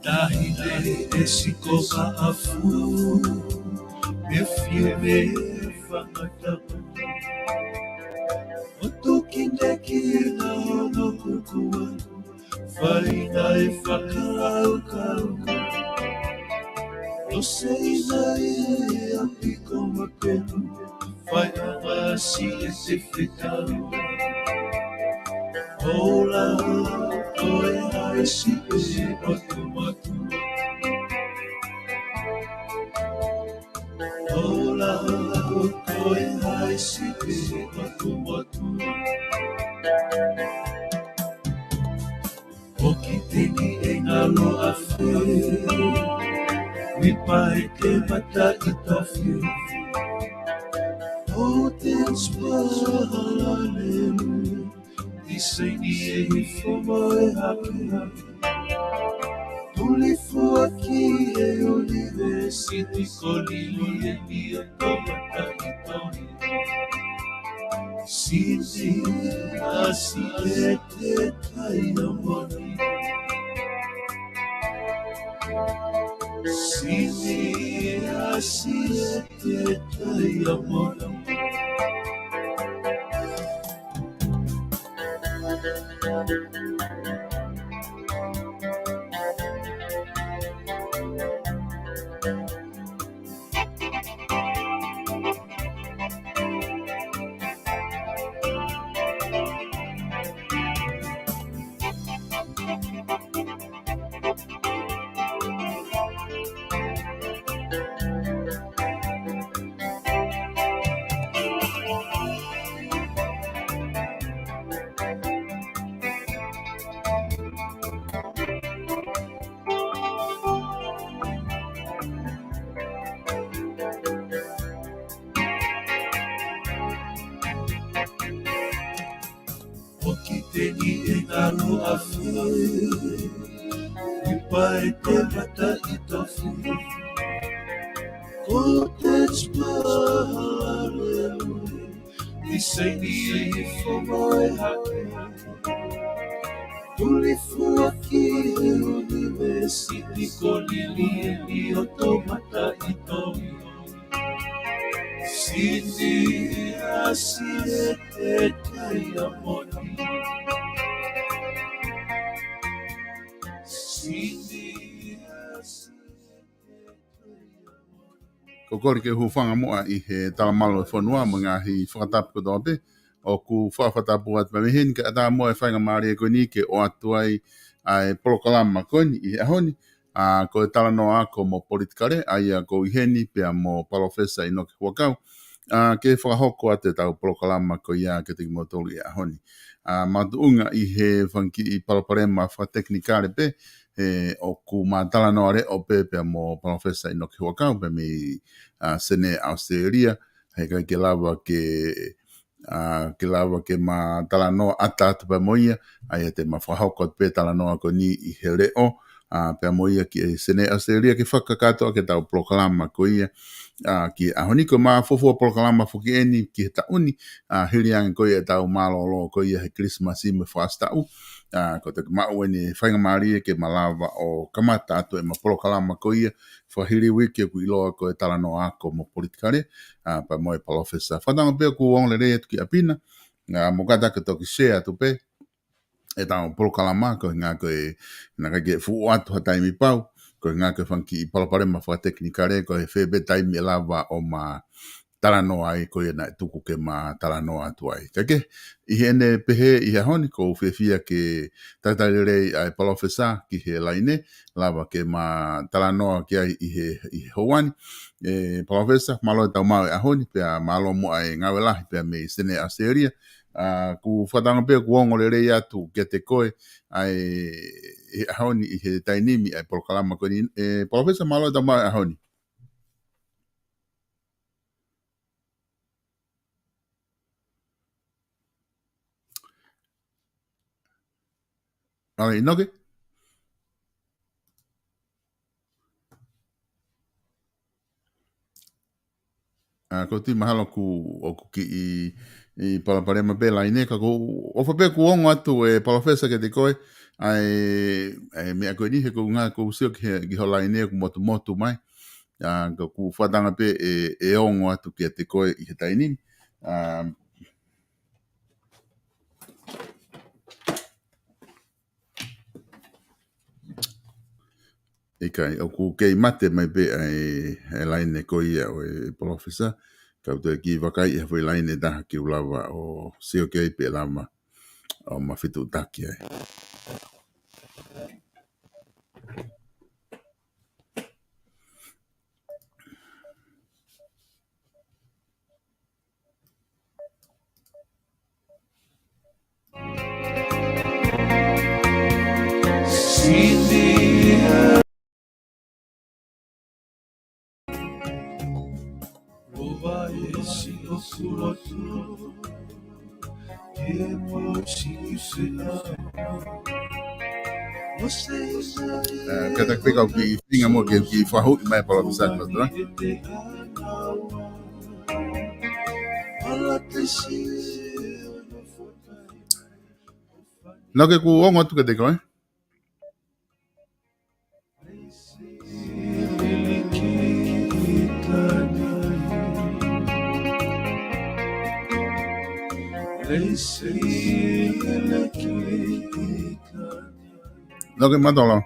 Dahil esiko kaafu if you ever Otokindeki na ono kukua Faina e whakaukau No sei na e apiko mapenu Whainga si e te whetau Ola koe hai si e matu matu Ola koe hai si e matu matu Oki teni e ngalo a whee Wipa e te mata I tofi O te inspire Di sei e hifomo e hake Tuli fuaki e olive Siti kolili e ni o tomata I tohi Siti asi e te tai amoni Siti asi e te tai amoni Teni e ngalo a whee Wipa e te mata I tofi Ko te spare Di sei ni e hifomo e hake Tuli fuaki e olive Siti kolili e ni o tomata I tohi Siti asi e te tai amoni Ko kori ke hufanga moa I he talamalo e whanua mga hi whakatapu ko tōpe o ku whawhatapu atu mamihin ka ata moa e whainga maari e koni ke o atu ai ai polokalama koni I ahoni ko e talanoa ako mo politikare ai ko iheni pia mo PALOFESA INOKE HU'AKAU ke whakahoko ate tau polokalama ko ia ke tiki motolu I ahoni matuunga I he whanki I paloparema whateknikare pe o ku matala no are o pepe mo PALOFESA INOKE HU'AKAU pe mi sene Australia he ka ke lava ke matala no ata pe moia ai te mafahoko pe tala no ko ni I he reo pe moia ki sene Australia ke whakakato ke tau polokalama ko ia ki ahoni ko fofo polokalama fuki eni ki ta uni hiriang ko ia tau malolo ko ia he Christmas I me fastau ko te mau ni whainga maari ke malawa o kamata atu e ma polokalama ko ia whahiri wiki ku iloa ko e talano ako mo politikare pa moe PALOFESA whatanga pe ku ong le rea tuki apina mo kata ke toki share atu pe e tau polokalama ko ngā ko e naka ke fu atu hatai mi pau ko ngā ko whanki I palapare ma whateknikare ko e whebe taimi e lava o ma talanoa ai ko ia na tuku ke ma talanoa atu ai. Kake, I hene pehe I hahoni ko whiawhia ke tatairei ai PALOFESA ki he laine, lava ke ma talanoa ki ai I he houani. PALOFESA, malo e tau mau e ahoni, pia malo mo ai ngawelahi pia me sene Australia. Ku whatanga pia ku ongo le rei atu ke te koe ai I ahoni I he tainimi ai polokalama ko ni. PALOFESA, malo e tau mau e ahoni. Ai, inoke? Ko ti mahalo ku o ku ki i palapalema pe laine ka ko o fa pe ku ongo atu e palofesa ke te koe ai me ko ni he ko nga ko sio ki ho laine ku motu mai ka ku fatanga pe e ongo atu ki te koe i he taini e kai o ku kei mate mai pe ai laine ko ia o e palofesa ka te ki vakai e foi laine da ki ulava o sio ke pe lama o mafitu taki ai. Kata pe ka ki finga mo ke ki fa hu mai pa sa ko to. No ke ku ongo tu ke te koe. No ke matolo.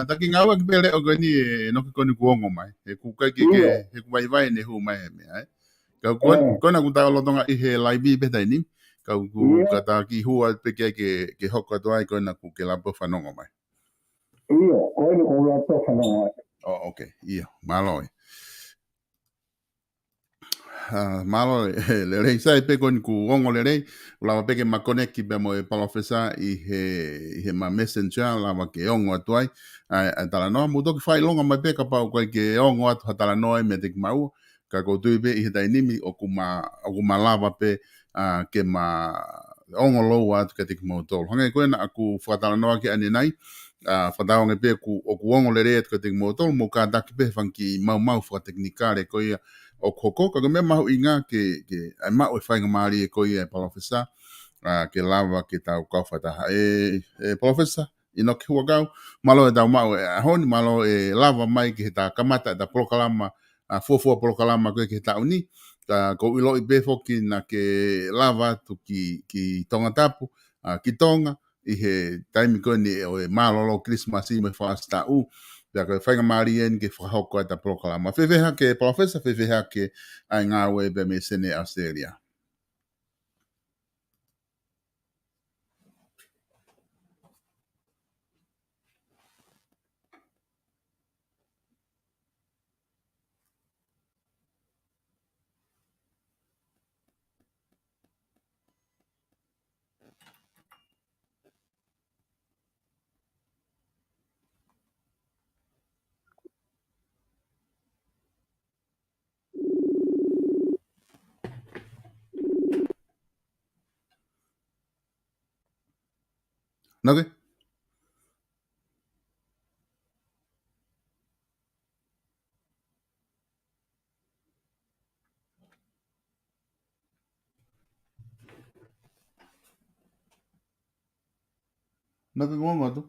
Taki ngawa ki pele o gani no ke koni kuongo mai. E ku kai ke he ku vai ne hu mai me ai. Ka kona ku ta lo tonga I he live be dai ni. Ka ku kata ki hua pe ke hoko to ai kona ku ke la po fanongo mai. Ia, kona ku la po fanongo mai. Oh, okay. Ia, malo. Malo le rei sai pe koni ku ongo le rei. Ula pe ke makone ki be mo e palofesa I he ma messenger la ma ke ongo atuai. Ai tala no mu toki fai longa mai pe ka pau ko ke ongo atu tala no me te mau ka ko tu be I dai nimi o kuma lava pe ke ma ongo lo atu ke te mo tol. Hanga ko na aku fatala no ke ani nai. Fatao nge pe ku o ku ongo le re ke te mo tol mo ka daki pe fanki mau fa teknikare ko ia o koko ka me mau inga ke ai mau e whainga maari e koi e palofesa ke lava ke tau kawhata palofesa Inoke Hu'akau malo e tau mau e ahoni malo e lava mai ke ta kamata ta POLOKALAMA fuafua POLOKALAMA koe ke tau ni ko ilo I befoki na ke lava tu ki tonga tapu ki tonga i he taimi koni o e malolo Christmas i me whaasta u. Pea koe whainga marien ke whahoko ata Polokalama. Whewheha ke Palofesa, whewheha ke ai ngā webe me sene Australia. Nake? Nake ngonga tu?